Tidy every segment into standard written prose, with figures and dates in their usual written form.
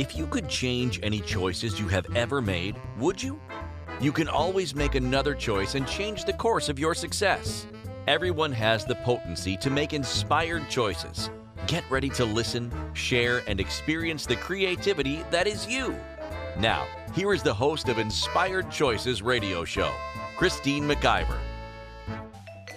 If you could change any choices you have ever made, would you? You can always make another choice and change the course of your success. Everyone has the potency to make inspired choices. Get ready to listen, share, and experience the creativity that is you. Now, here is the host of Inspired Choices radio show, Christine McIver.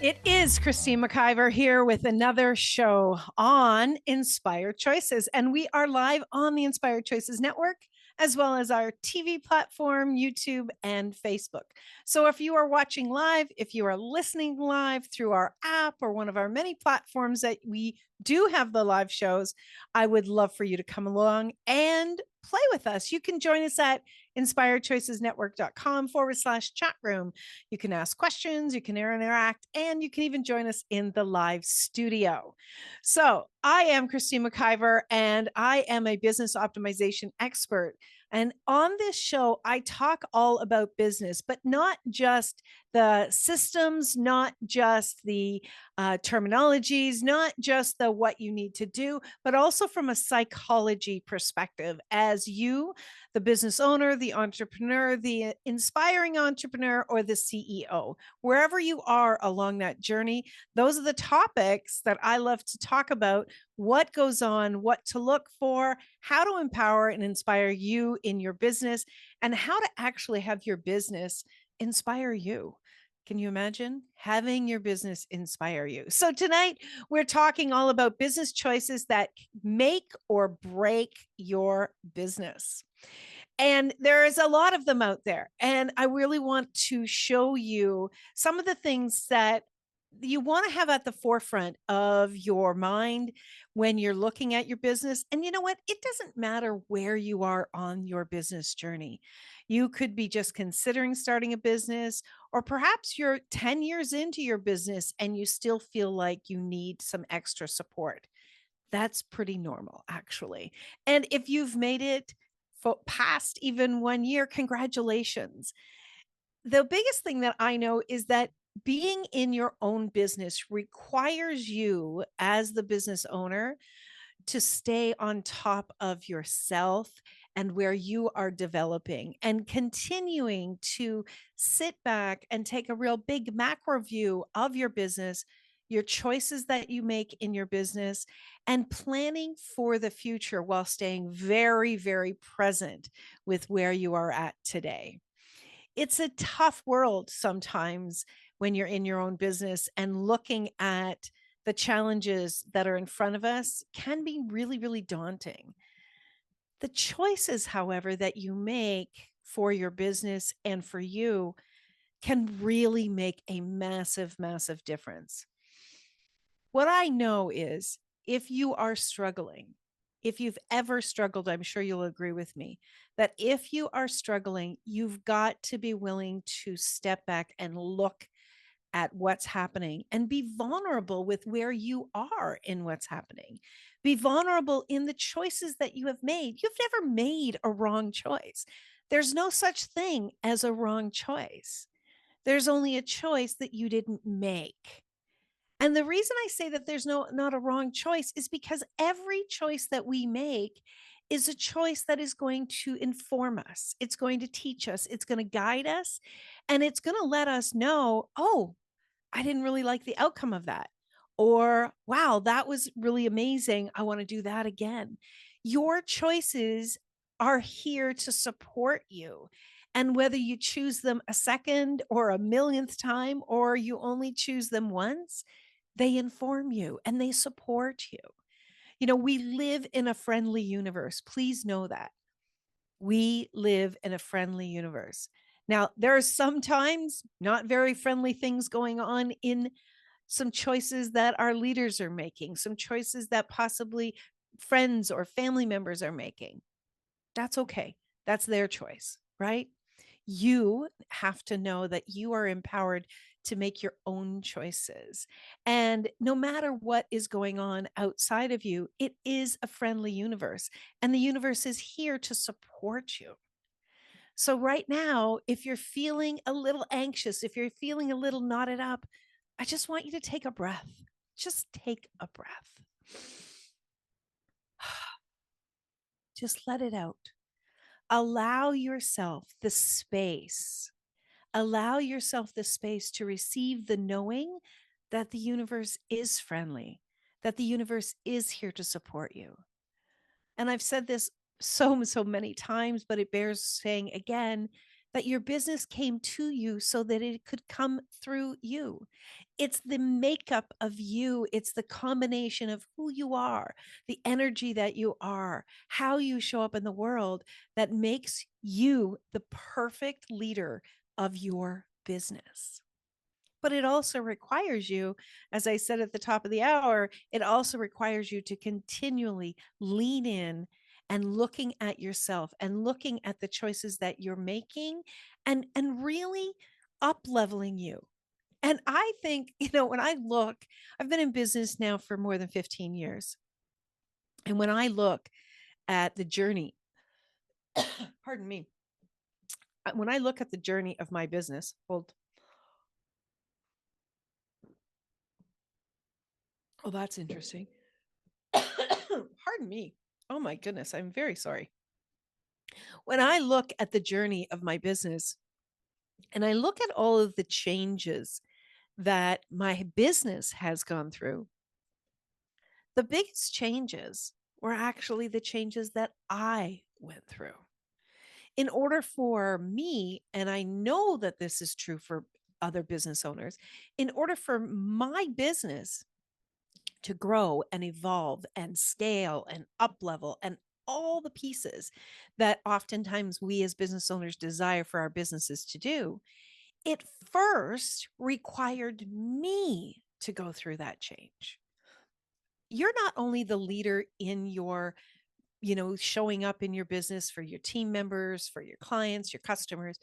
It is Christine McIver here with another show on Inspired Choices. And we are live on the Inspired Choices Network, as well as our TV platform, YouTube, and Facebook. So if you are watching live, if you are listening live through our app or one of our many platforms that we do have the live shows, I would love for you to come along and play with us. You can join us at inspiredchoicesnetwork.com/chat room. You can ask questions, you can interact, and you can even join us in the live studio. So I am Christine McIver, and I am a business optimization expert. And on this show, I talk all about business, but not just the systems, not just the terminologies, not just the what you need to do, but also from a psychology perspective as you, the business owner, the entrepreneur, the inspiring entrepreneur, or the CEO. Wherever you are along that journey, those are the topics that I love to talk about. What goes on, what to look for, how to empower and inspire you in your business, and how to actually have your business inspire you. Can you imagine having your business inspire you? So tonight we're talking all about business choices that make or break your business. And there is a lot of them out there. And I really want to show you some of the things that you want to have at the forefront of your mind when you're looking at your business. And you know what? It doesn't matter where you are on your business journey. You could be just considering starting a business, or perhaps you're 10 years into your business and you still feel like you need some extra support. That's pretty normal, actually. And if you've made it past even 1 year, congratulations. The biggest thing that I know is that being in your own business requires you, as the business owner, to stay on top of yourself and where you are developing and continuing to sit back and take a real big macro view of your business, your choices that you make in your business, and planning for the future while staying very, very present with where you are at today. It's a tough world sometimes when you're in your own business, and looking at the challenges that are in front of us can be really, really daunting. The choices, however, that you make for your business and for you can really make a massive, massive difference. What I know is, if you are struggling, if you've ever struggled, I'm sure you'll agree with me that if you are struggling, you've got to be willing to step back and look at what's happening and be vulnerable with where you are in what's happening. Be vulnerable in the choices that you have made. You've never made a wrong choice. There's no such thing as a wrong choice. There's only a choice that you didn't make. And the reason I say that there's not a wrong choice is because every choice that we make is a choice that is going to inform us. It's going to teach us, it's going to guide us, and it's going to let us know, oh, I didn't really like the outcome of that. Or, wow, that was really amazing. I want to do that again. Your choices are here to support you. And whether you choose them a second or a millionth time, or you only choose them once, they inform you and they support you. You know, we live in a friendly universe. Please know that. We live in a friendly universe. Now, there are sometimes not very friendly things going on in some choices that our leaders are making, some choices that possibly friends or family members are making. That's okay. That's their choice, right? You have to know that you are empowered to make your own choices. And no matter what is going on outside of you, it is a friendly universe, and the universe is here to support you. So, right now, if you're feeling a little anxious, if you're feeling a little knotted up, I just want you to take a breath. Just take a breath. Just let it out. Allow yourself the space. Allow yourself the space to receive the knowing that the universe is friendly, that the universe is here to support you. And I've said this so many times, but it bears saying again that your business came to you so that it could come through you. It's the makeup of you, it's the combination of who you are, the energy that you are, how you show up in the world that makes you the perfect leader of your business. But it also requires you, as I said at the top of the hour, it also requires you to continually lean in and looking at yourself and looking at the choices that you're making and really up leveling you. And I think, when I look, I've been in business now for more than 15 years. And when I look at the journey, pardon me, when I look at the journey of my business, oh, that's interesting. Pardon me. Oh my goodness, I'm very sorry. When I look at the journey of my business and I look at all of the changes that my business has gone through, the biggest changes were actually the changes that I went through. In order for me, and I know that this is true for other business owners, in order for my business to grow and evolve and scale and up level and all the pieces that oftentimes we as business owners desire for our businesses to do, it first required me to go through that change. You're not only the leader in your, showing up in your business for your team members, for your clients, your customers.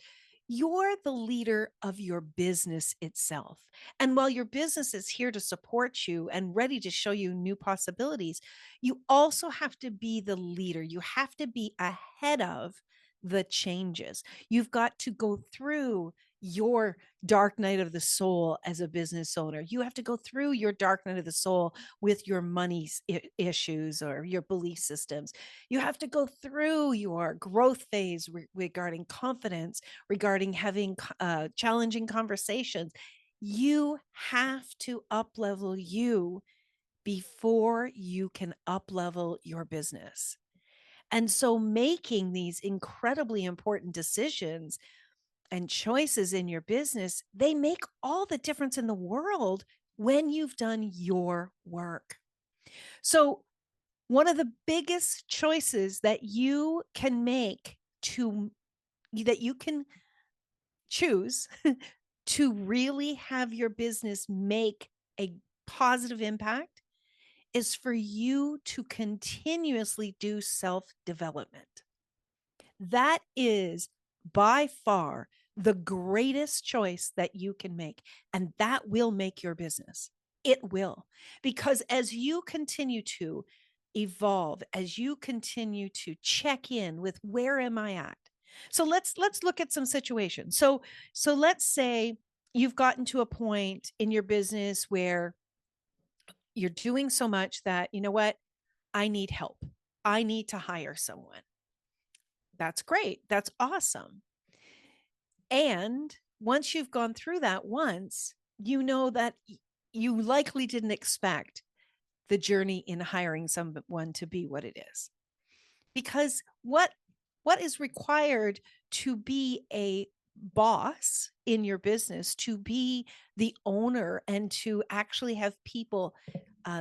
You're the leader of your business itself. And while your business is here to support you and ready to show you new possibilities, you also have to be the leader. You have to be ahead of the changes. You've got to go through your dark night of the soul as a business owner. You have to go through your dark night of the soul with your money issues or your belief systems. You have to go through your growth phase regarding confidence, regarding having challenging conversations. You have to up level you before you can up level your business. And so making these incredibly important decisions and choices in your business, they make all the difference in the world when you've done your work. So one of the biggest choices that you can make that you can choose to really have your business make a positive impact is for you to continuously do self-development. That is by far the greatest choice that you can make, and that will make your business. It will, because as you continue to evolve, as you continue to check in with where am I at? So let's look at some situations. So let's say you've gotten to a point in your business where you're doing so much that, you know what? I need help. I need to hire someone. That's great. That's awesome. And once you've gone through that once, you know that you likely didn't expect the journey in hiring someone to be what it is. Because what is required to be a boss in your business, to be the owner and to actually have people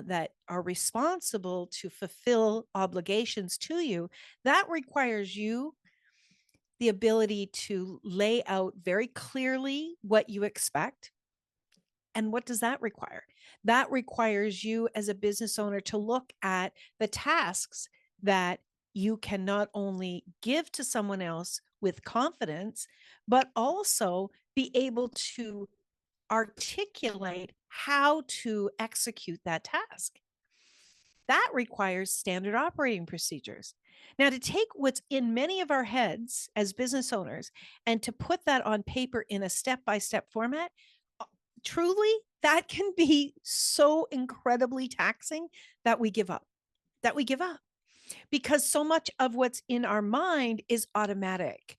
that are responsible to fulfill obligations to you, that requires you the ability to lay out very clearly what you expect. And what does that require? That requires you as a business owner to look at the tasks that you can not only give to someone else with confidence, but also be able to articulate how to execute that task. That requires standard operating procedures. Now, to take what's in many of our heads as business owners and to put that on paper in a step-by-step format, truly, that can be so incredibly taxing that we give up. because so much of what's in our mind is automatic.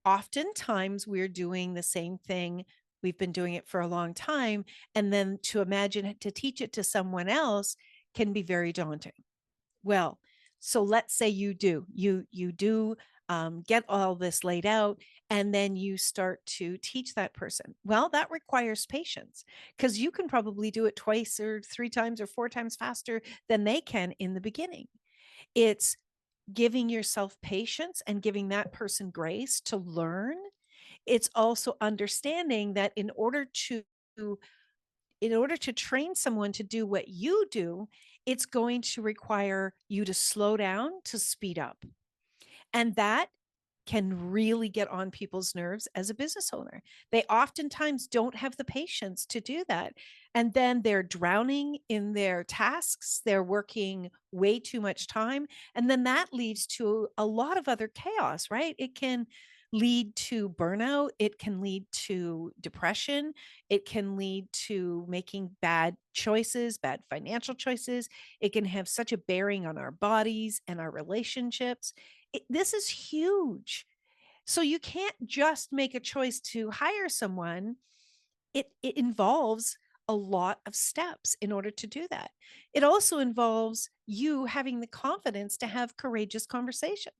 Oftentimes, we're doing the same thing. We've been doing it for a long time. And then to imagine to teach it to someone else can be very daunting. Well, so let's say you do get all this laid out, and then you start to teach that person. Well, that requires patience, because you can probably do it twice or three times or four times faster than they can in the beginning. It's giving yourself patience and giving that person grace to learn. It's also understanding that in order to train someone to do what you do, it's going to require you to slow down to speed up. And that can really get on people's nerves as a business owner. They oftentimes don't have the patience to do that. And then they're drowning in their tasks. They're working way too much time. And then that leads to a lot of other chaos, right? It can lead to burnout. It can lead to depression. It can lead to making bad choices, bad financial choices. It can have such a bearing on our bodies and our relationships. This is huge. So you can't just make a choice to hire someone. It involves a lot of steps in order to do that. It also involves you having the confidence to have courageous conversations.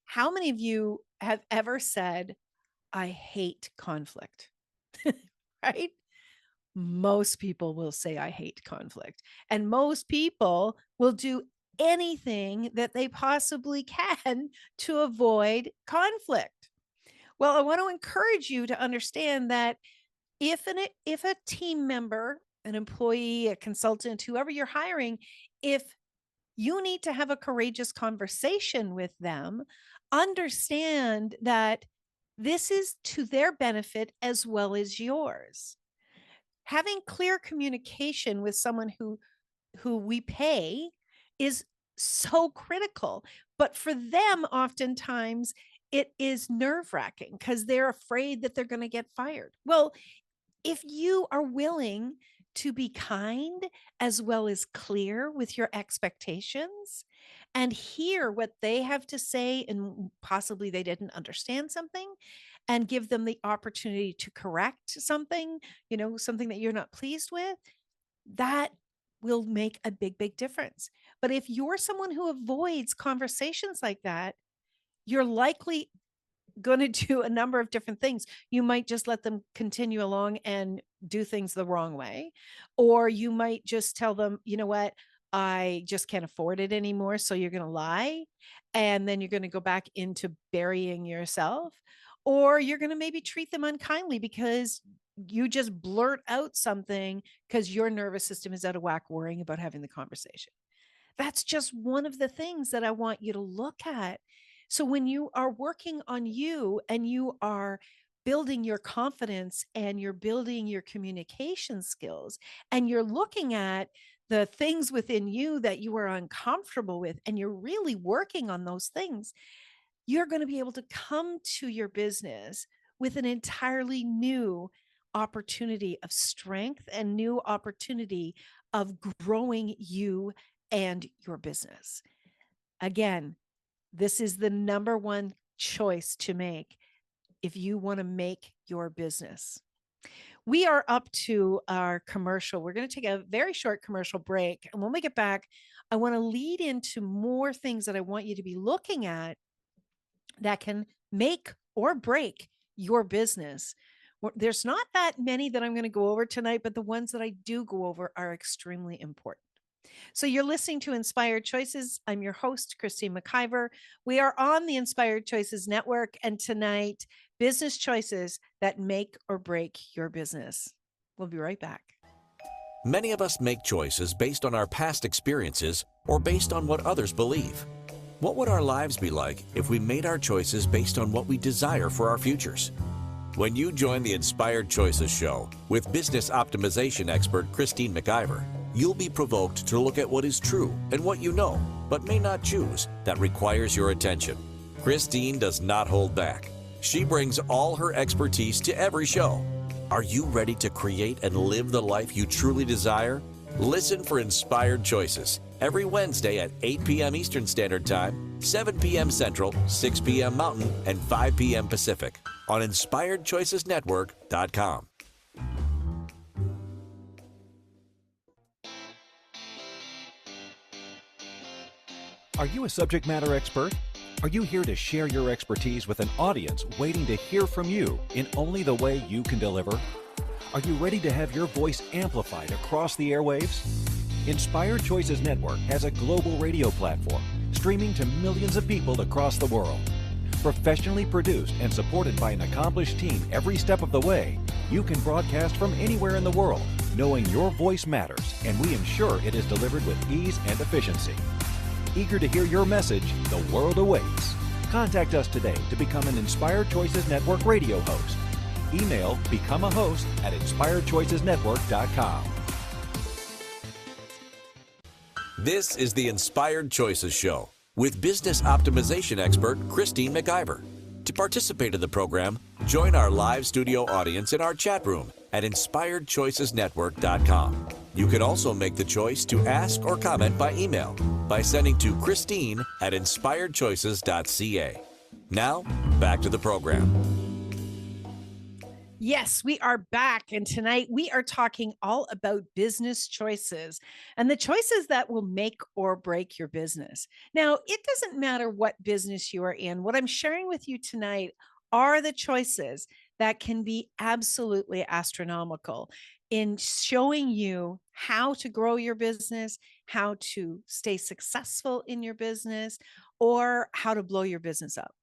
How many of you have ever said, I hate conflict? Right? Most people will say, I hate conflict. And most people will do anything that they possibly can to avoid conflict. Well, I want to encourage you to understand that if a team member, an employee, a consultant, whoever you're hiring, if you need to have a courageous conversation with them, understand that this is to their benefit as well as yours. Having clear communication with someone who we pay is so critical. But for them, oftentimes it is nerve-wracking because they're afraid that they're going to get fired. Well, if you are willing to be kind as well as clear with your expectations and hear what they have to say, and possibly they didn't understand something, and give them the opportunity to correct something, something that you're not pleased with, that will make a big, big difference. But if you're someone who avoids conversations like that, you're likely going to do a number of different things. You might just let them continue along and do things the wrong way. Or you might just tell them, you know what, I just can't afford it anymore. So you're going to lie. And then you're going to go back into burying yourself. Or you're going to maybe treat them unkindly because you just blurt out something because your nervous system is out of whack worrying about having the conversation. That's just one of the things that I want you to look at. So when you are working on you and you are building your confidence and you're building your communication skills and you're looking at the things within you that you are uncomfortable with and you're really working on those things, you're going to be able to come to your business with an entirely new opportunity of strength and new opportunity of growing you and your business. Again, this is the number one choice to make if you want to make your business. We are up to our commercial. We're going to take a very short commercial break. And when we get back, I want to lead into more things that I want you to be looking at that can make or break your business. There's not that many that I'm going to go over tonight, but the ones that I do go over are extremely important. So you're listening to Inspired Choices. I'm your host, Christine McIver. We are on the Inspired Choices Network, and tonight, business choices that make or break your business. We'll be right back. Many of us make choices based on our past experiences or based on what others believe. What would our lives be like if we made our choices based on what we desire for our futures? When you join the Inspired Choices show with business optimization expert Christine McIver, you'll be provoked to look at what is true and what you know, but may not choose, that requires your attention. Christine does not hold back. She brings all her expertise to every show. Are you ready to create and live the life you truly desire? Listen for Inspired Choices every Wednesday at 8 p.m. Eastern Standard Time, 7 p.m. Central, 6 p.m. Mountain, and 5 p.m. Pacific on InspiredChoicesNetwork.com. Are you a subject matter expert? Are you here to share your expertise with an audience waiting to hear from you in only the way you can deliver? Are you ready to have your voice amplified across the airwaves? Inspired Choices Network has a global radio platform streaming to millions of people across the world. Professionally produced and supported by an accomplished team every step of the way, you can broadcast from anywhere in the world, knowing your voice matters, and we ensure it is delivered with ease and efficiency. Eager to hear your message, the world awaits. Contact us today to become an Inspired Choices Network radio host. Email become a host at inspiredchoicesnetwork.com. This is the Inspired Choices Show with business optimization expert Christine McIver. To participate in the program, join our live studio audience in our chat room at inspiredchoicesnetwork.com. You can also make the choice to ask or comment by email by sending to Christine at inspiredchoices.ca. Now, back to the program. Yes, we are back. And tonight we are talking all about business choices and the choices that will make or break your business. Now, it doesn't matter what business you are in. What I'm sharing with you tonight are the choices that can be absolutely astronomical in showing you how to grow your business, how to stay successful in your business, or how to blow your business up.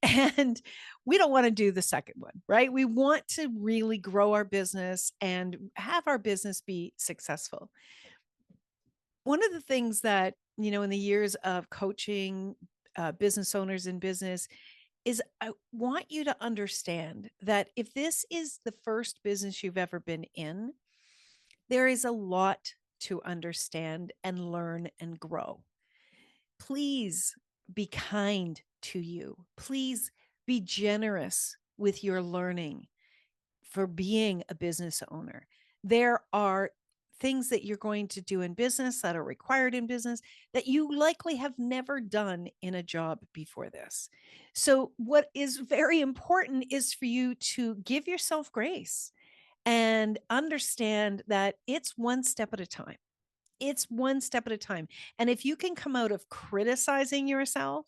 And we don't want to do the second one, right? We want to really grow our business and have our business be successful. One of the things that, in the years of coaching business owners in business is I want you to understand that if this is the first business you've ever been in, there is a lot to understand and learn and grow. Please be kind to you. Please be generous with your learning for being a business owner. There are things that you're going to do in business that are required in business that you likely have never done in a job before this. So what is very important is for you to give yourself grace and understand that it's one step at a time. It's one step at a time. And if you can come out of criticizing yourself,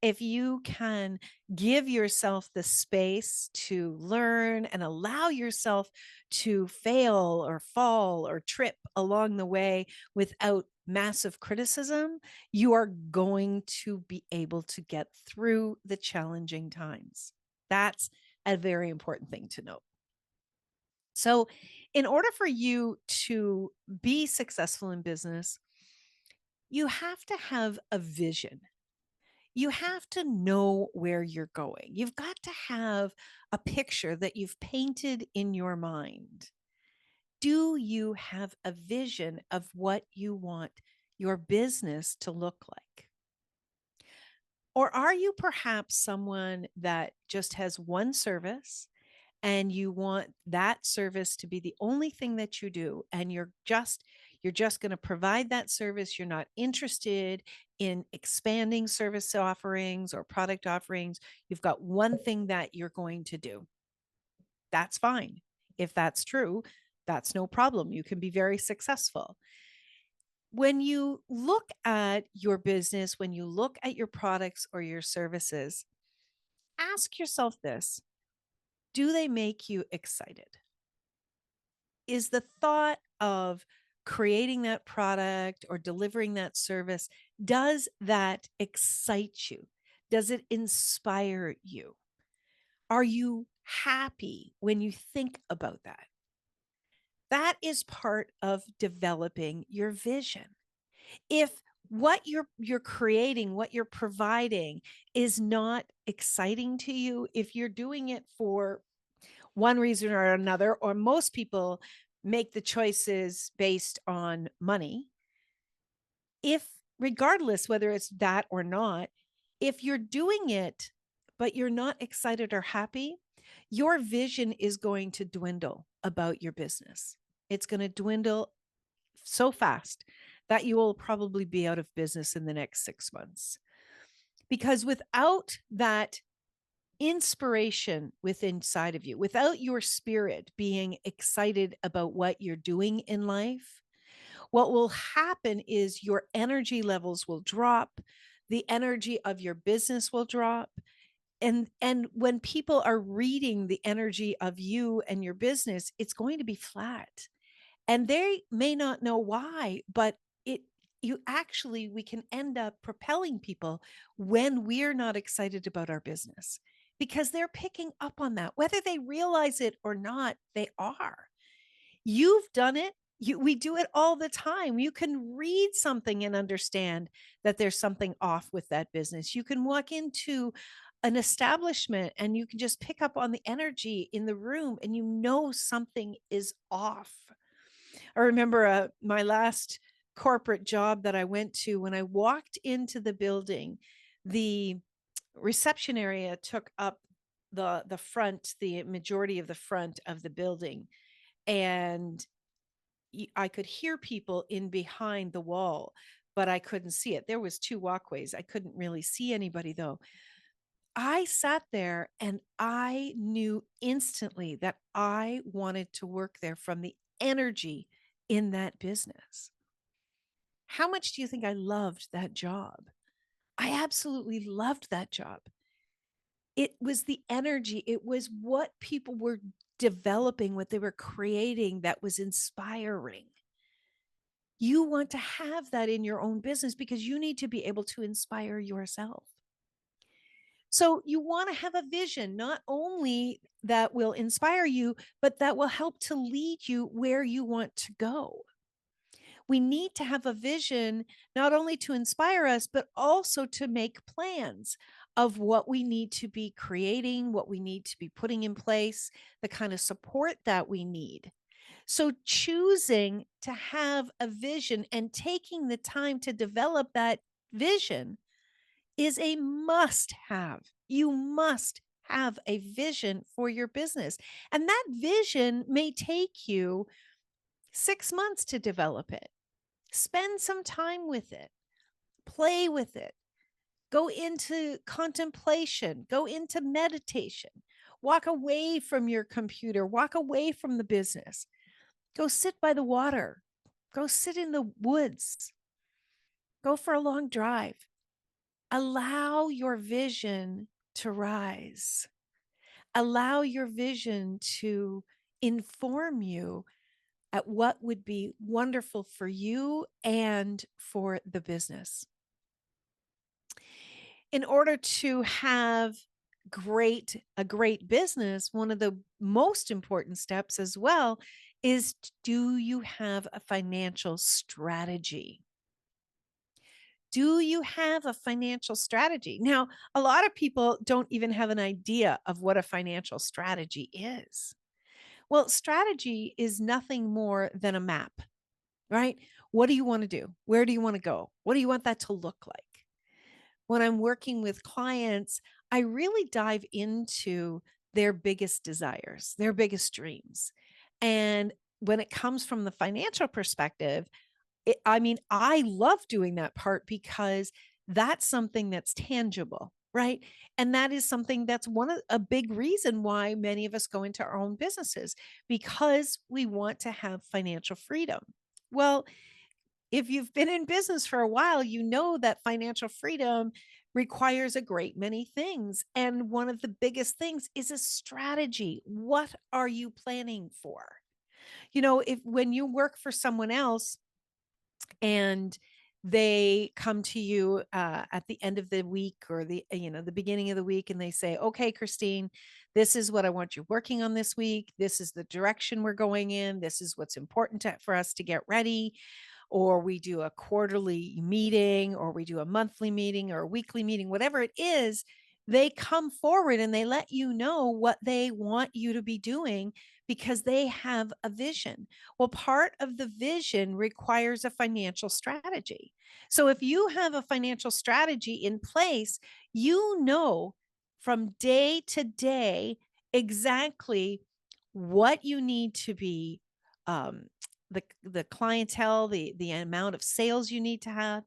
if you can give yourself the space to learn and allow yourself to fail or fall or trip along the way without massive criticism, you are going to be able to get through the challenging times. That's a very important thing to note. So, in order for you to be successful in business, you have to have a vision. You have to know where you're going. You've got to have a picture that you've painted in your mind. Do you have a vision of what you want your business to look like? Or are you perhaps someone that just has one service and you want that service to be the only thing that you do, and you're just going to provide that service? You're not interested in expanding service offerings or product offerings. You've got one thing that you're going to do. That's fine. If that's true, that's no problem. You can be very successful. When you look at your business, when you look at your products or your services, ask yourself this: do they make you excited? Is the thought of creating that product or delivering that service, does that excite you? Does it inspire you? Are you happy when you think about that? That is part of developing your vision. If what you're creating, what you're providing is not exciting to you, if you're doing it for one reason or another, or most people make the choices based on money, if regardless whether it's that or not, if you're doing it but you're not excited or happy, your vision is going to dwindle about your business. It's going to dwindle so fast that you will probably be out of business in the next 6 months. Because without that inspiration within inside of you, without your spirit being excited about what you're doing in life, what will happen is your energy levels will drop, the energy of your business will drop. And when people are reading the energy of you and your business, it's going to be flat. And they may not know why, but it we can end up propelling people when we're not excited about our business, because they're picking up on that. Whether they realize it or not, they are. You've done it. We do it all the time. You can read something and understand that there's something off with that business. You can walk into an establishment and you can just pick up on the energy in the room and you know something is off. I remember my last corporate job that I went to. When I walked into the building, the reception area took up the front, the majority of the front of the building. And I could hear people in behind the wall, but I couldn't see it. There was 2 walkways. I couldn't really see anybody though. I sat there and I knew instantly that I wanted to work there from the energy in that business. How much do you think I loved that job? I absolutely loved that job. It was the energy, it was what people were developing, what they were creating that was inspiring. You want to have that in your own business because you need to be able to inspire yourself. So you want to have a vision, not only that will inspire you, but that will help to lead you where you want to go. We need to have a vision, not only to inspire us, but also to make plans of what we need to be creating, what we need to be putting in place, the kind of support that we need. So choosing to have a vision and taking the time to develop that vision is a must have. You must have a vision for your business. And that vision may take you 6 months to develop it. Spend some time with it, play with it, go into contemplation, go into meditation, walk away from your computer, walk away from the business, go sit by the water, go sit in the woods, go for a long drive. Allow your vision to rise. Allow your vision to inform you at what would be wonderful for you and for the business. In order to have a great business, one of the most important steps as well is, do you have a financial strategy? Do you have a financial strategy? Now, a lot of people don't even have an idea of what a financial strategy is. Well, strategy is nothing more than a map, right? What do you want to do? Where do you want to go? What do you want that to look like? When I'm working with clients, I really dive into their biggest desires, their biggest dreams. And when it comes from the financial perspective, I love doing that part because that's something that's tangible, right? And that is something that's a big reason why many of us go into our own businesses, because we want to have financial freedom. Well, if you've been in business for a while, you know that financial freedom requires a great many things. And one of the biggest things is a strategy. What are you planning for? When you work for someone else, and they come to you at the end of the week or the beginning of the week, and they say, okay, Christine, this is what I want you working on this week. This is the direction we're going in. This is what's important for us to get ready. Or we do a quarterly meeting, or we do a monthly meeting or a weekly meeting, whatever it is. They come forward and they let you know what they want you to be doing because they have a vision. Well, part of the vision requires a financial strategy. So if you have a financial strategy in place, you know from day to day exactly what you need to be the clientele, the amount of sales you need to have.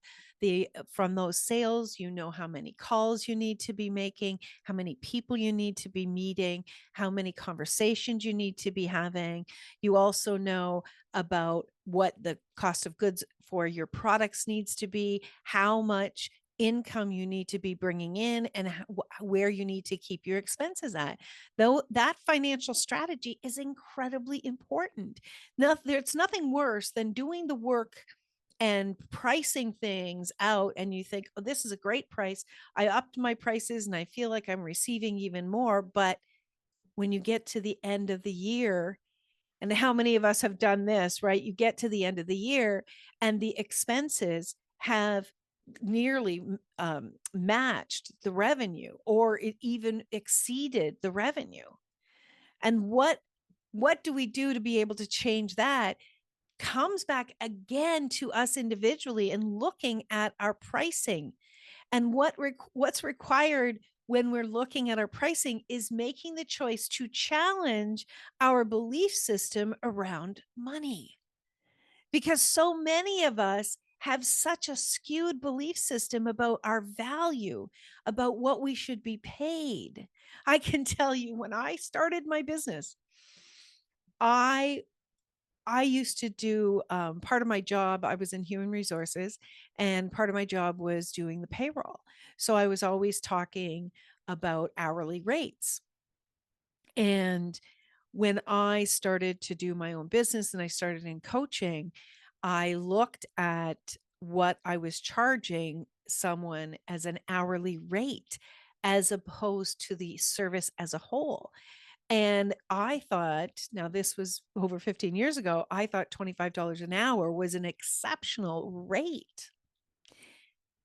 From those sales, you know how many calls you need to be making, how many people you need to be meeting, how many conversations you need to be having. You also know about what the cost of goods for your products needs to be, how much income you need to be bringing in, and where you need to keep your expenses at. Though that financial strategy is incredibly important. Now, there's nothing worse than doing the work and pricing things out, and you think, oh, this is a great price. I upped my prices and I feel like I'm receiving even more. But when you get to the end of the year, and how many of us have done this, right? You get to the end of the year and the expenses have nearly matched the revenue, or it even exceeded the revenue. And what do we do to be able to change that? Comes back again to us individually and looking at our pricing. And what's required when we're looking at our pricing is making the choice to challenge our belief system around money. Because so many of us have such a skewed belief system about our value, about what we should be paid. I can tell you, when I started my business, I I used to do part of my job. I was in human resources, and part of my job was doing the payroll. So I was always talking about hourly rates. And when I started to do my own business and I started in coaching, I looked at what I was charging someone as an hourly rate as opposed to the service as a whole. And I thought, now this was over 15 years ago, I thought $25 an hour was an exceptional rate.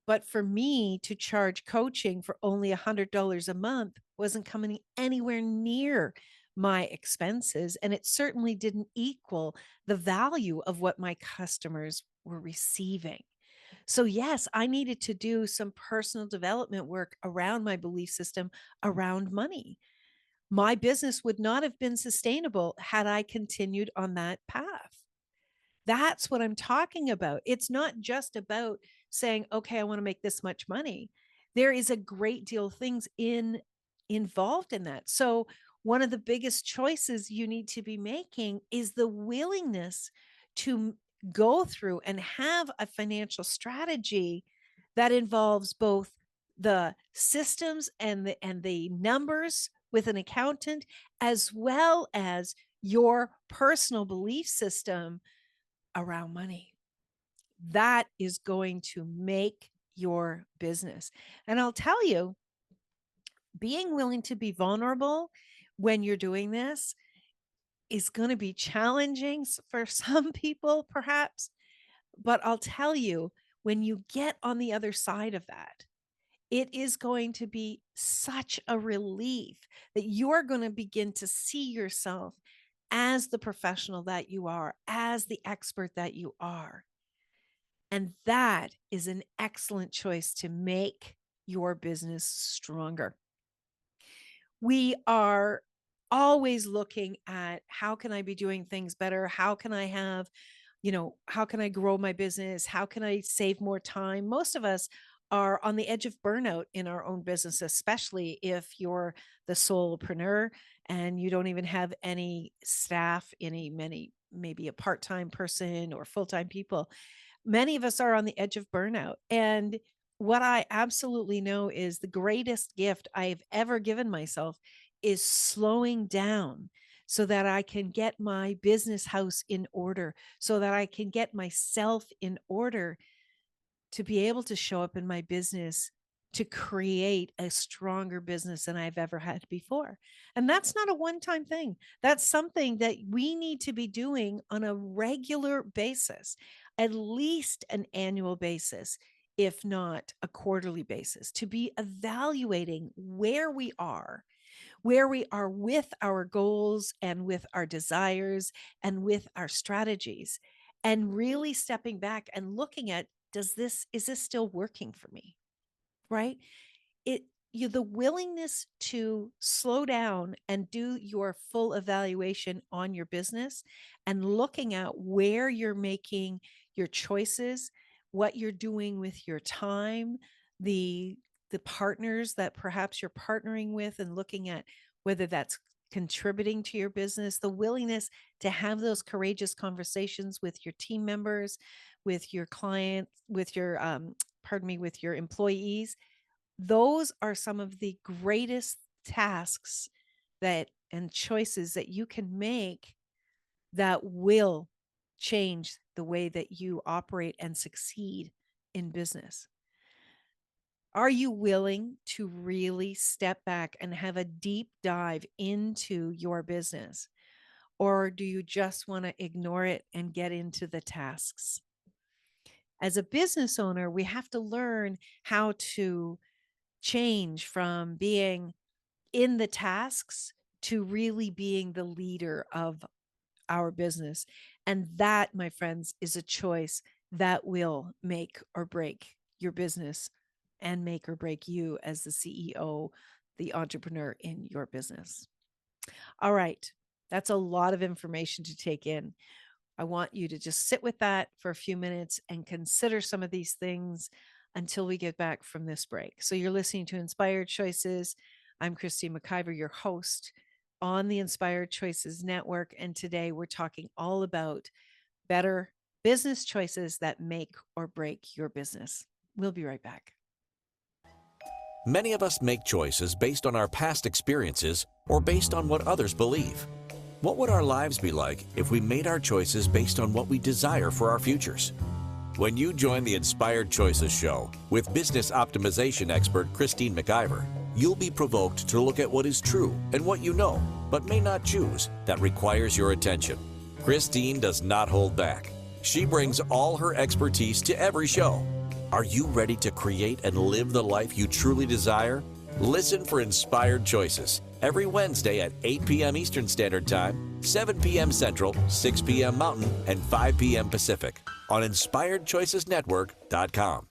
But for me to charge coaching for only $100 a month wasn't coming anywhere near my expenses. And it certainly didn't equal the value of what my customers were receiving. So, yes, I needed to do some personal development work around my belief system around money. My business would not have been sustainable had I continued on that path. That's what I'm talking about. It's not just about saying, okay, I want to make this much money. There is a great deal of things involved in that. So one of the biggest choices you need to be making is the willingness to go through and have a financial strategy that involves both the systems and the numbers with an accountant, as well as your personal belief system around money. That is going to make your business. And I'll tell you, being willing to be vulnerable when you're doing this is going to be challenging for some people, perhaps. But I'll tell you, when you get on the other side of that, it is going to be such a relief that you're going to begin to see yourself as the professional that you are, as the expert that you are. And that is an excellent choice to make your business stronger. We are always looking at, how can I be doing things better? How can I have, how can I grow my business? How can I save more time? Most of us are on the edge of burnout in our own business, especially if you're the solopreneur and you don't even have any staff, maybe a part-time person or full-time people. Many of us are on the edge of burnout. And what I absolutely know is the greatest gift I have ever given myself is slowing down so that I can get my business house in order, so that I can get myself in order to be able to show up in my business to create a stronger business than I've ever had before. And that's not a one-time thing. That's something that we need to be doing on a regular basis, at least an annual basis, if not a quarterly basis, to be evaluating where we are with our goals and with our desires and with our strategies, and really stepping back and looking at, is this still working for me? Right? the willingness to slow down and do your full evaluation on your business and looking at where you're making your choices, what you're doing with your time, the partners that perhaps you're partnering with, and looking at whether that's contributing to your business, the willingness to have those courageous conversations with your team members, with your clients, with your with your employees. Those are some of the greatest tasks that and choices that you can make that will change the way that you operate and succeed in business. Are you willing to really step back and have a deep dive into your business? Or do you just want to ignore it and get into the tasks? As a business owner, we have to learn how to change from being in the tasks to really being the leader of our business. And that, my friends, is a choice that will make or break your business and make or break you as the CEO, the entrepreneur in your business. All right. That's a lot of information to take in. I want you to just sit with that for a few minutes and consider some of these things until we get back from this break. So you're listening to Inspired Choices. I'm Christine McIver, your host on the Inspired Choices Network. And today we're talking all about better business choices that make or break your business. We'll be right back. Many of us make choices based on our past experiences or based on what others believe. What would our lives be like if we made our choices based on what we desire for our futures? When you join the Inspired Choices show with business optimization expert Christine McIver, you'll be provoked to look at what is true and what you know, but may not choose, that requires your attention. Christine does not hold back. She brings all her expertise to every show. Are you ready to create and live the life you truly desire? Listen for Inspired Choices every Wednesday at 8 p.m. Eastern Standard Time, 7 p.m. Central, 6 p.m. Mountain, and 5 p.m. Pacific on InspiredChoicesNetwork.com.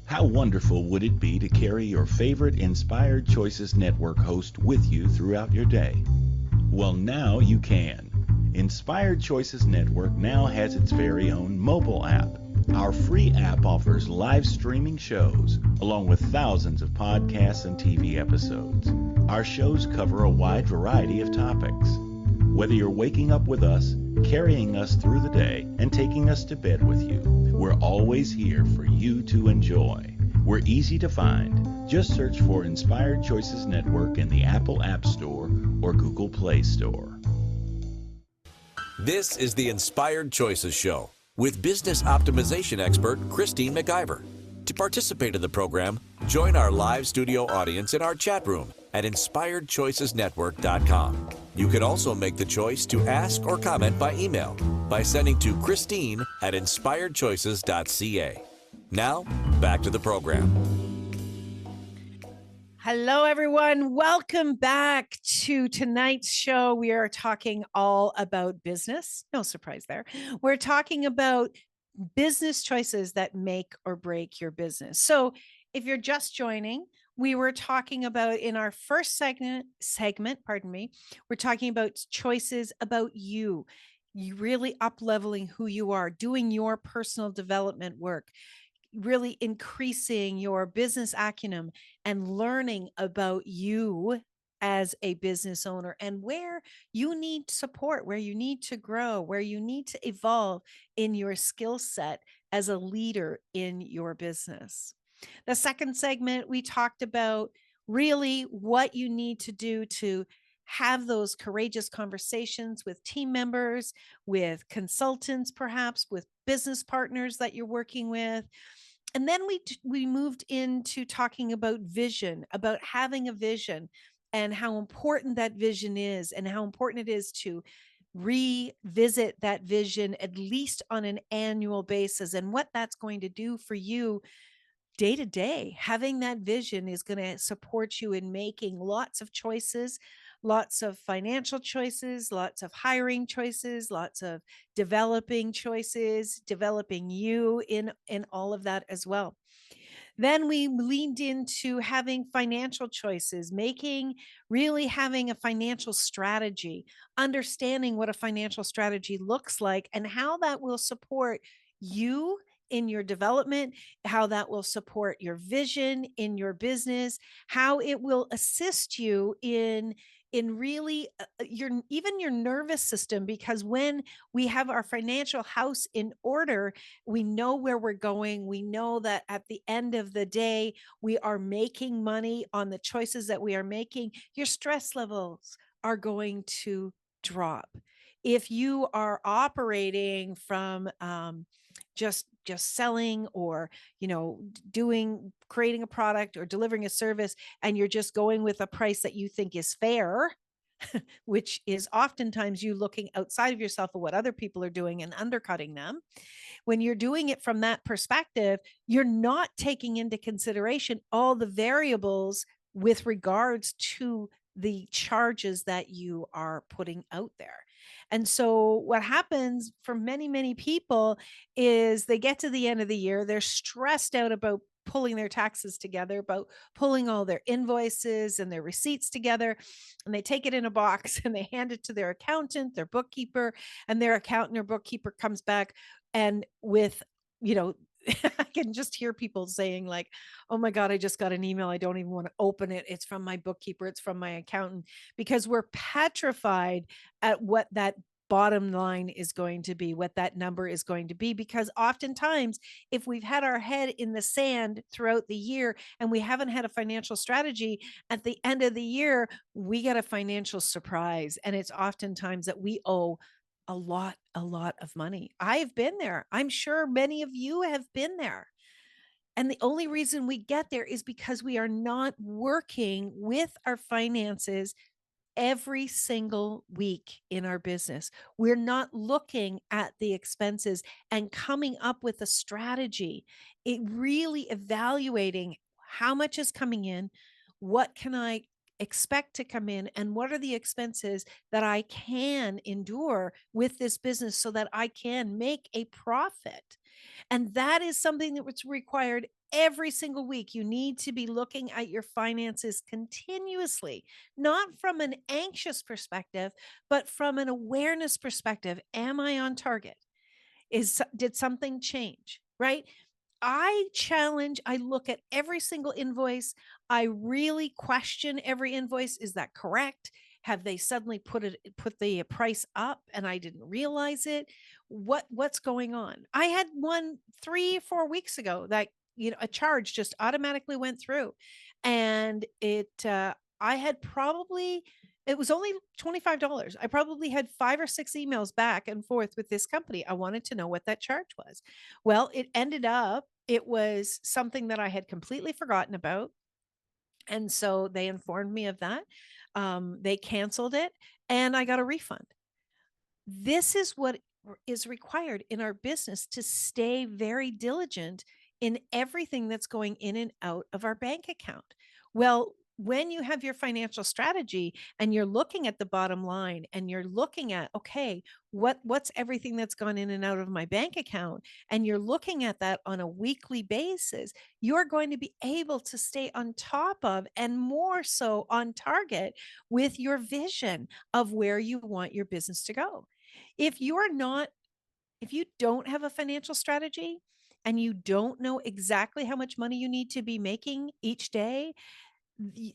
How wonderful would it be to carry your favorite Inspired Choices Network host with you throughout your day? Well, now you can. Inspired Choices Network now has its very own mobile app. Our free app offers live streaming shows, along with thousands of podcasts and TV episodes. Our shows cover a wide variety of topics. Whether you're waking up with us, carrying us through the day, and taking us to bed with you, we're always here for you to enjoy. We're easy to find. Just search for Inspired Choices Network in the Apple App Store or Google Play Store. This is the Inspired Choices Show with business optimization expert Christine McIver. To participate in the program, join our live studio audience in our chat room at InspiredChoicesNetwork.com. You can also make the choice to ask or comment by email by sending to Christine at InspiredChoices.ca. Now, back to the program. Hello, everyone. Welcome back to tonight's show. We are talking all about business. No surprise there. We're talking about business choices that make or break your business. So if you're just joining, we were talking about in our first segment, we're talking about choices about you really up-leveling who you are, doing your personal development work, really increasing your business acumen and learning about you as a business owner and where you need support, where you need to grow, where you need to evolve in your skill set as a leader in your business. The second segment, we talked about really what you need to do to have those courageous conversations with team members, with consultants, perhaps with business partners that you're working with. And then we moved into talking about vision, about having a vision and how important that vision is and how important it is to revisit that vision at least on an annual basis and what that's going to do for you day to day. Having that vision is going to support you in making lots of choices, lots of financial choices, lots of hiring choices, lots of developing choices, developing you in all of that as well. Then we leaned into having financial choices, really having a financial strategy, understanding what a financial strategy looks like and how that will support you in your development, how that will support your vision in your business, how it will assist you in really even your nervous system, because when we have our financial house in order, we know where we're going. We know that at the end of the day, we are making money on the choices that we are making. Your stress levels are going to drop. If you are operating from just selling, or creating a product or delivering a service, and you're just going with a price that you think is fair, which is oftentimes you looking outside of yourself at what other people are doing and undercutting them. When you're doing it from that perspective, you're not taking into consideration all the variables with regards to the charges that you are putting out there. And so what happens for many, many people is they get to the end of the year, they're stressed out about pulling their taxes together, about pulling all their invoices and their receipts together, and they take it in a box and they hand it to their accountant, their bookkeeper, and their accountant or bookkeeper comes back and with, I can just hear people saying like, oh my God, I just got an email. I don't even want to open it. It's from my bookkeeper. It's from my accountant, because we're petrified at what that bottom line is going to be, what that number is going to be. Because oftentimes, if we've had our head in the sand throughout the year and we haven't had a financial strategy, at the end of the year, we get a financial surprise. And it's oftentimes that we owe a lot of money. I've been there. I'm sure many of you have been there. And the only reason we get there is because we are not working with our finances every single week in our business. We're not looking at the expenses and coming up with a strategy. It really evaluating how much is coming in, what can I expect to come in, and what are the expenses that I can endure with this business so that I can make a profit. And that is something that's required every single week. You need to be looking at your finances continuously, not from an anxious perspective, but from an awareness perspective. Am I on target? Did something change? Right? I look at every single invoice. I really question every invoice. Is that correct? Have they suddenly put the price up and I didn't realize it? What's going on? I had one 3-4 weeks ago that, a charge just automatically went through, and it was only $25. I probably had 5 or 6 emails back and forth with this company. I wanted to know what that charge was. Well, it was something that I had completely forgotten about. And so they informed me of that. They canceled it and I got a refund. This is what is required in our business, to stay very diligent in everything that's going in and out of our bank account. Well, when you have your financial strategy and you're looking at the bottom line and you're looking at, okay, what's everything that's gone in and out of my bank account, and you're looking at that on a weekly basis, you're going to be able to stay on top of, and more so on target with your vision of where you want your business to go. If you don't have a financial strategy and you don't know exactly how much money you need to be making each day,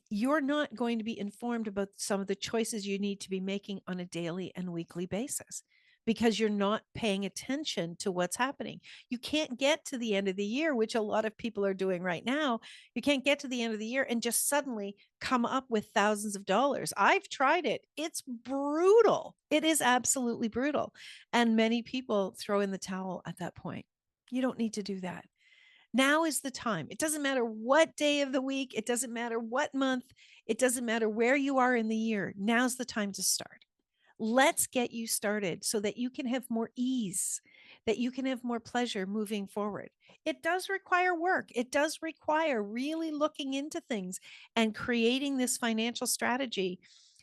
you're not going to be informed about some of the choices you need to be making on a daily and weekly basis, because you're not paying attention to what's happening. You can't get to the end of the year, which a lot of people are doing right now. You can't get to the end of the year and just suddenly come up with thousands of dollars. I've tried it. It's brutal. It is absolutely brutal. And many people throw in the towel at that point. You don't need to do that. Now is the time. It doesn't matter what day of the week. It doesn't matter what month. It doesn't matter where you are in the year. Now's the time to start. Let's get you started so that you can have more ease, that you can have more pleasure moving forward. It does require work. It does require really looking into things and creating this financial strategy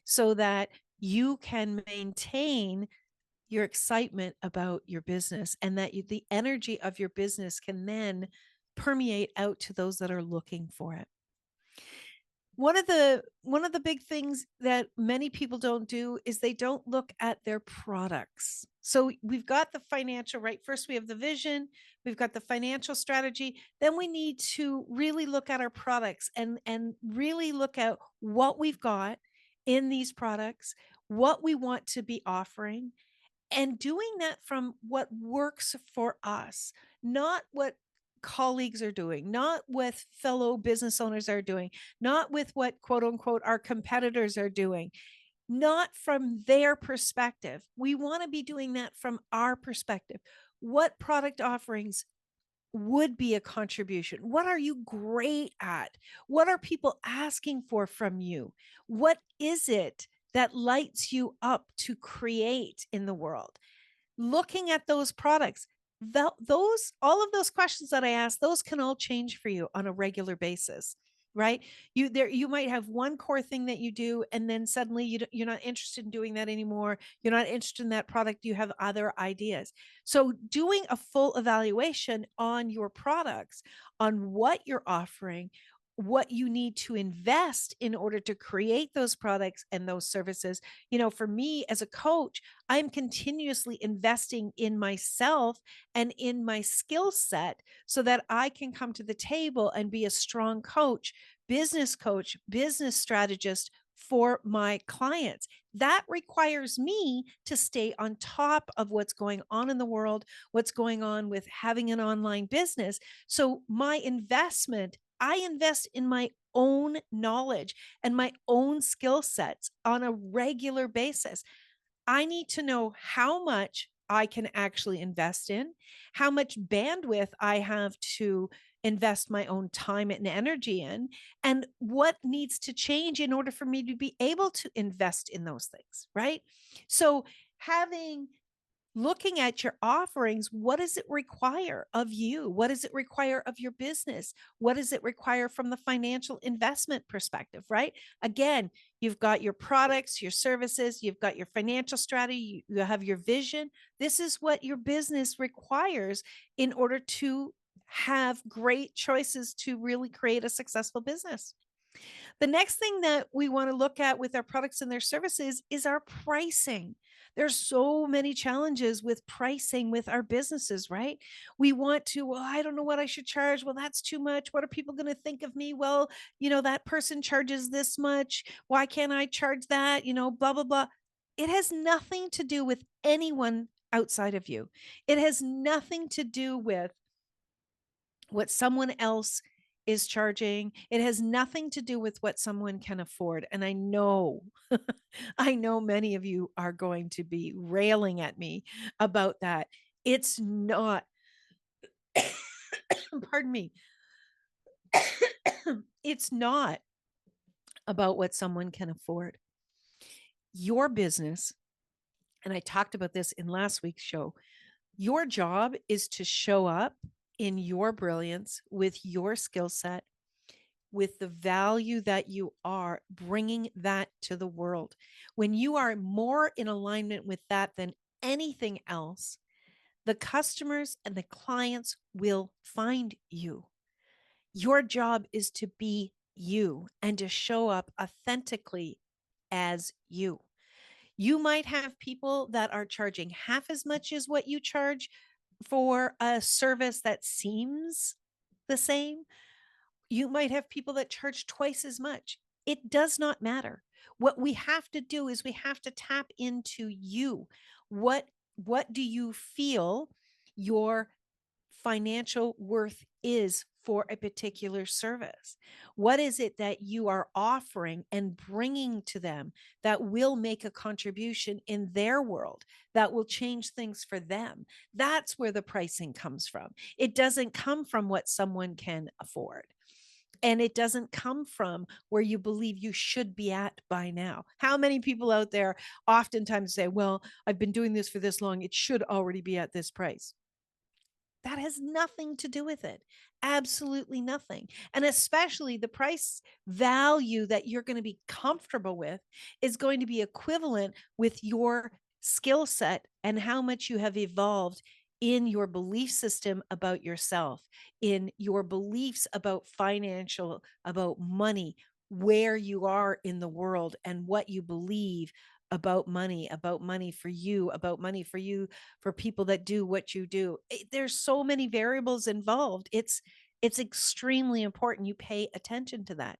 so that you can maintain your excitement about your business, and that the energy of your business can then permeate out to those that are looking for it. One of the big things that many people don't do is they don't look at their products. So we've got the financial, right? First we have the vision, we've got the financial strategy, then we need to really look at our products and really look at what we've got in these products, what we want to be offering, and doing that from what works for us, not what colleagues are doing, not what fellow business owners are doing, not with what quote unquote our competitors are doing, not from their perspective. We want to be doing that from our perspective. What product offerings would be a contribution? What are you great at? What are people asking for from you? What is it that lights you up to create in the world? Looking at those products, those all of those questions that I asked, those can all change for you on a regular basis, right? You might have one core thing that you do, and then suddenly you're not interested in doing that anymore. You're not interested in that product. You have other ideas. So doing a full evaluation on your products, on what you're offering, what you need to invest in order to create those products and those services. For me as a coach, I'm continuously investing in myself and in my skill set so that I can come to the table and be a strong coach, business strategist for my clients. That requires me to stay on top of what's going on in the world, what's going on with having an online business. So my investment, I invest in my own knowledge and my own skill sets on a regular basis. I need to know how much I can actually invest in, how much bandwidth I have to invest my own time and energy in, and what needs to change in order for me to be able to invest in those things, right? So looking at your offerings, what does it require of you? What does it require of your business? What does it require from the financial investment perspective, right? Again, you've got your products, your services, you've got your financial strategy, you have your vision. This is what your business requires in order to have great choices to really create a successful business. The next thing that we want to look at with our products and their services is our pricing. There's so many challenges with pricing with our businesses, right? We want to, well, I don't know what I should charge. Well, that's too much. What are people going to think of me? Well, that person charges this much. Why can't I charge that? Blah, blah, blah. It has nothing to do with anyone outside of you. It has nothing to do with what someone else is charging. It has nothing to do with what someone can afford. And I know, I know many of you are going to be railing at me about that. It's not, pardon me, it's not about what someone can afford. Your business, and I talked about this in last week's show, your job is to show up in your brilliance with your skill set, with the value that you are bringing that to the world. When you are more in alignment with that than anything else, the customers and the clients will find you. Your job is to be you and to show up authentically as you. You might have people that are charging half as much as what you charge for a service that seems the same. You might have people that charge twice as much. It does not matter. What we have to do is we have to tap into you. What do you feel your financial worth is for a particular service? What is it that you are offering and bringing to them that will make a contribution in their world, that will change things for them? That's where the pricing comes from. It doesn't come from what someone can afford. And it doesn't come from where you believe you should be at by now. How many people out there oftentimes say, well, I've been doing this for this long, it should already be at this price? That has nothing to do with it. Absolutely nothing. And especially the price value that you're going to be comfortable with is going to be equivalent with your skill set and how much you have evolved in your belief system about yourself, in your beliefs about financial, about money, where you are in the world and what you believe about money for you, for people that do what you do. There's so many variables involved. It's extremely important you pay attention to that.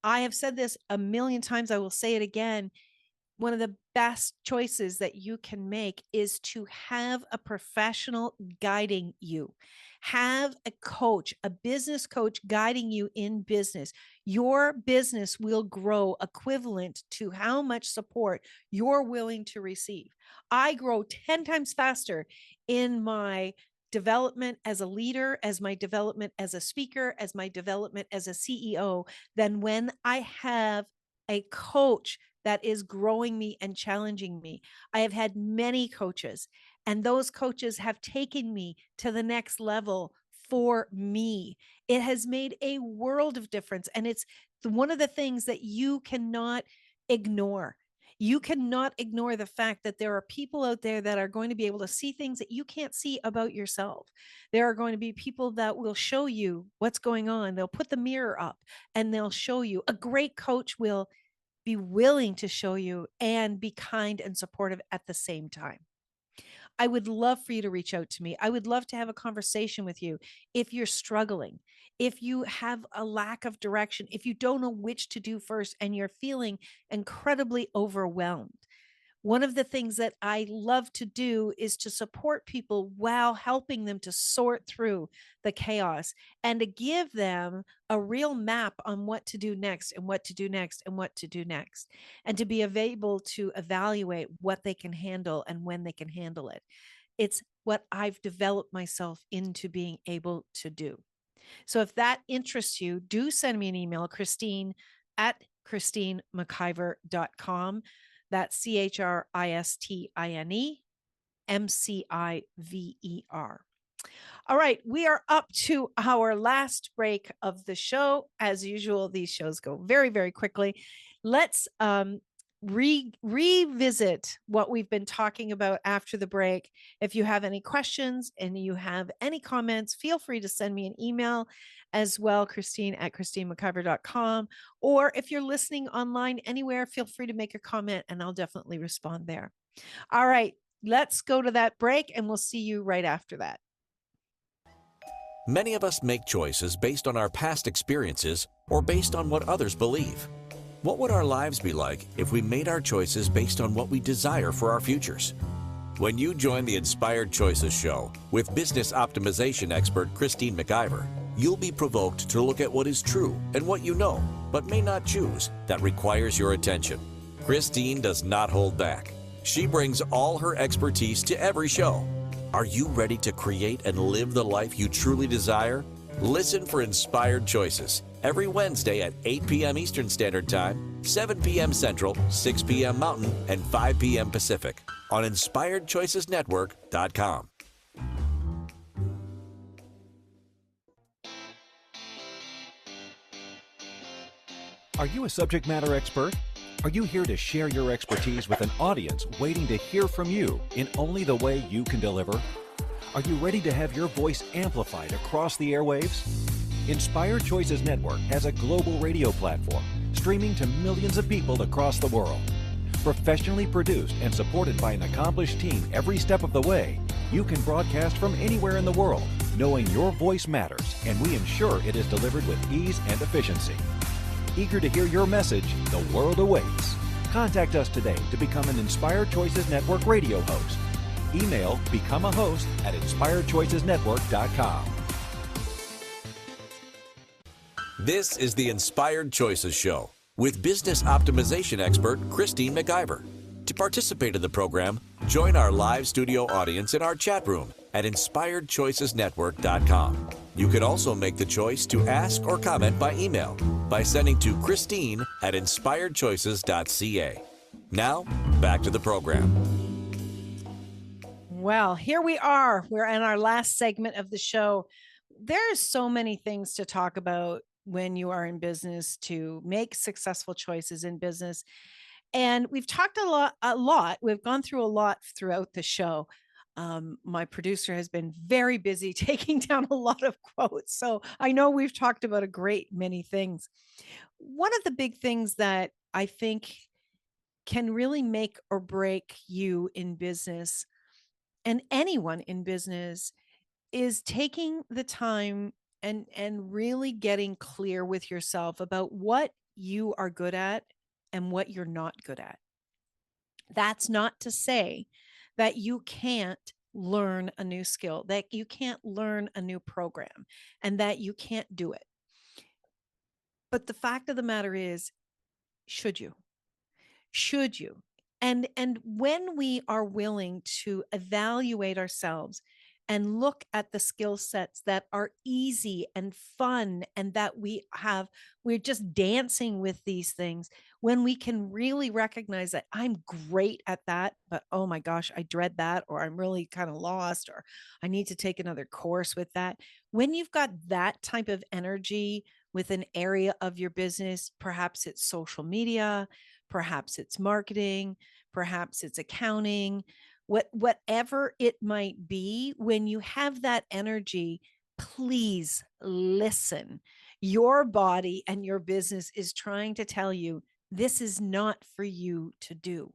I have said this a million times. I will say it again. One of the best choices that you can make is to have a professional guiding you. Have a coach, a business coach guiding you in business. Your business will grow equivalent to how much support you're willing to receive. I grow 10 times faster in my development as a leader, as my development as a speaker, as my development as a CEO, than when I have a coach that is growing me and challenging me. I have had many coaches, and those coaches have taken me to the next level for me. It has made a world of difference. And it's one of the things that you cannot ignore. You cannot ignore the fact that there are people out there that are going to be able to see things that you can't see about yourself. There are going to be people that will show you what's going on. They'll put the mirror up and they'll show you. A great coach will be willing to show you and be kind and supportive at the same time. I would love for you to reach out to me. I would love to have a conversation with you if you're struggling, if you have a lack of direction, if you don't know which to do first and you're feeling incredibly overwhelmed. One of the things that I love to do is to support people while helping them to sort through the chaos and to give them a real map on what to do next and what to do next and what to do next, and to be able to evaluate what they can handle and when they can handle it. It's what I've developed myself into being able to do. So if that interests you, do send me an email, Christine@ChristineMcIver.com. That's ChristineMciver. All right, we are up to our last break of the show. As usual, these shows go very, very quickly. Let's revisit what we've been talking about after the break. If you have any questions and you have any comments, feel free to send me an email as well, Christine@ChristineMcIver.com. Or if you're listening online anywhere, feel free to make a comment and I'll definitely respond there. All right, let's go to that break and we'll see you right after that. Many of us make choices based on our past experiences or based on what others believe. What would our lives be like if we made our choices based on what we desire for our futures? When you join the Inspired Choices show with business optimization expert Christine McIver, you'll be provoked to look at what is true and what you know, but may not choose, that requires your attention. Christine does not hold back. She brings all her expertise to every show. Are you ready to create and live the life you truly desire? Listen for Inspired Choices every Wednesday at 8 p.m. Eastern Standard Time, 7 p.m. Central, 6 p.m. Mountain, and 5 p.m. Pacific on InspiredChoicesNetwork.com. Are you a subject matter expert? Are you here to share your expertise with an audience waiting to hear from you in only the way you can deliver? Are you ready to have your voice amplified across the airwaves? Inspired Choices Network has a global radio platform streaming to millions of people across the world. Professionally produced and supported by an accomplished team every step of the way, you can broadcast from anywhere in the world, knowing your voice matters, and we ensure it is delivered with ease and efficiency. Eager to hear your message, the world awaits. Contact us today to become an Inspired Choices Network radio host. Email become a host at InspiredChoicesNetwork.com. This is the Inspired Choices Show with business optimization expert Christine McIver. To participate in the program, join our live studio audience in our chat room at InspiredChoicesNetwork.com. You can also make the choice to ask or comment by email by sending to Christine@InspiredChoices.ca. Now, back to the program. Well, here we are. We're in our last segment of the show. There's so many things to talk about when you are in business to make successful choices in business. And we've talked a lot. We've gone through a lot throughout the show. My producer has been very busy taking down a lot of quotes. So I know we've talked about a great many things. One of the big things that I think can really make or break you in business and anyone in business is taking the time and really getting clear with yourself about what you are good at and what you're not good at. That's not to say that you can't learn a new skill, that you can't learn a new program, and that you can't do it. But the fact of the matter is, should you? Should you? And when we are willing to evaluate ourselves and look at the skill sets that are easy and fun and that we're just dancing with these things, when we can really recognize that I'm great at that, but oh my gosh, I dread that, or I'm really kind of lost, or I need to take another course with that. When you've got that type of energy with an area of your business, perhaps it's social media, perhaps it's marketing, perhaps it's accounting, whatever it might be, when you have that energy, please listen. Your body and your business is trying to tell you this is not for you to do.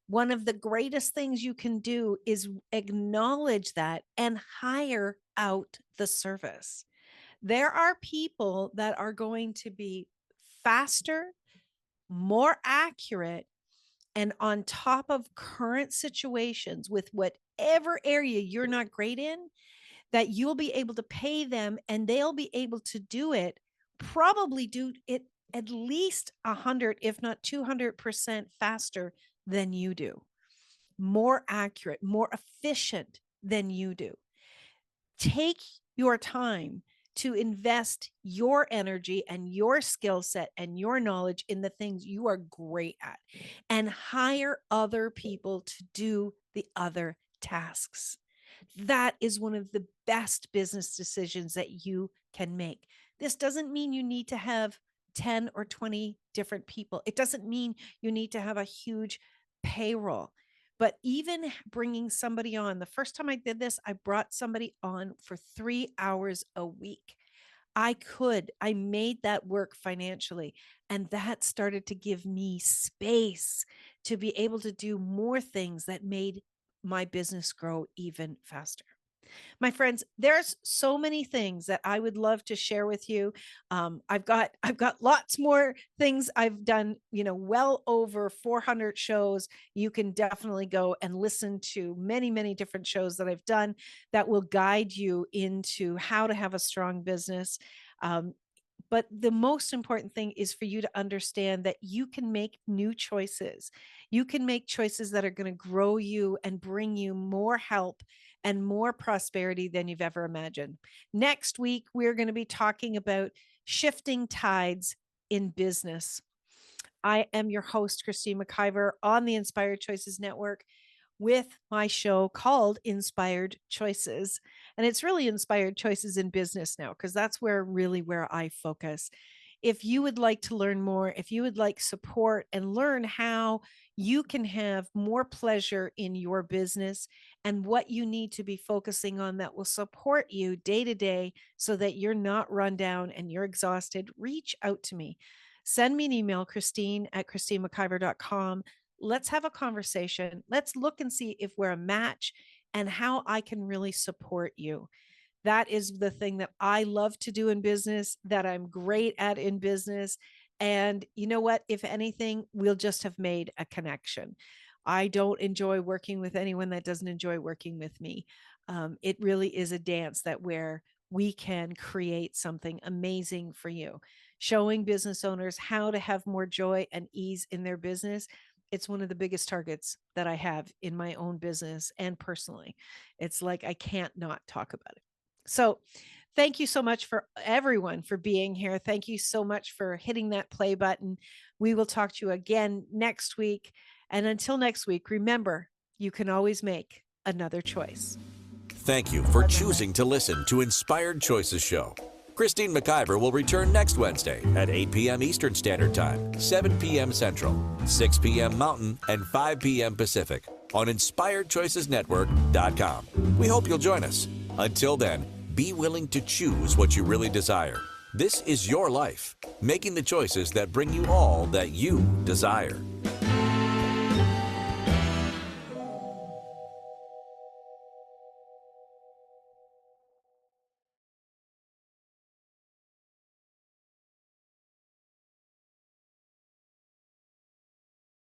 One of the greatest things you can do is acknowledge that and hire out the service. There are people that are going to be faster, more accurate, and on top of current situations with whatever area you're not great in, that you'll be able to pay them and they'll be able to do it, probably do it at least 100, if not 200% faster than you do, more accurate, more efficient than you do. Take your time to invest your energy and your skill set and your knowledge in the things you are great at, and hire other people to do the other tasks. That is one of the best business decisions that you can make. This doesn't mean you need to have 10 or 20 different people. It doesn't mean you need to have a huge payroll. But even bringing somebody on, the first time I did this, I brought somebody on for 3 hours a week. I made that work financially. And that started to give me space to be able to do more things that made my business grow even faster. My friends, there's so many things that I would love to share with you. I've got lots more things I've done, well over 400 shows. You can definitely go and listen to many, many different shows that I've done that will guide you into how to have a strong business. But the most important thing is for you to understand that you can make new choices. You can make choices that are going to grow you and bring you more help and more prosperity than you've ever imagined. Next week, we're going to be talking about shifting tides in business. I am your host, Christine McIver, on the Inspired Choices Network with my show called Inspired Choices. And it's really Inspired Choices in Business now, because that's where I focus. If you would like to learn more, if you would like support and learn how you can have more pleasure in your business and what you need to be focusing on that will support you day to day so that you're not run down and you're exhausted, reach out to me. Send me an email, Christine@ChristineMcIver.com. Let's have a conversation. Let's look and see if we're a match and how I can really support you. That is the thing that I love to do in business, that I'm great at in business. And you know what? If anything, we'll just have made a connection. I don't enjoy working with anyone that doesn't enjoy working with me. It really is a dance that where we can create something amazing for you. Showing business owners how to have more joy and ease in their business. It's one of the biggest targets that I have in my own business and personally. It's like I can't not talk about it. So thank you so much for everyone for being here. Thank you so much for hitting that play button. We will talk to you again next week. And until next week, remember, you can always make another choice. Thank you for choosing to listen to Inspired Choices Show. Christine McIver will return next Wednesday at 8 p.m. Eastern Standard Time, 7 p.m. Central, 6 p.m. Mountain, and 5 p.m. Pacific on InspiredChoicesNetwork.com. We hope you'll join us. Until then, be willing to choose what you really desire. This is your life, making the choices that bring you all that you desire.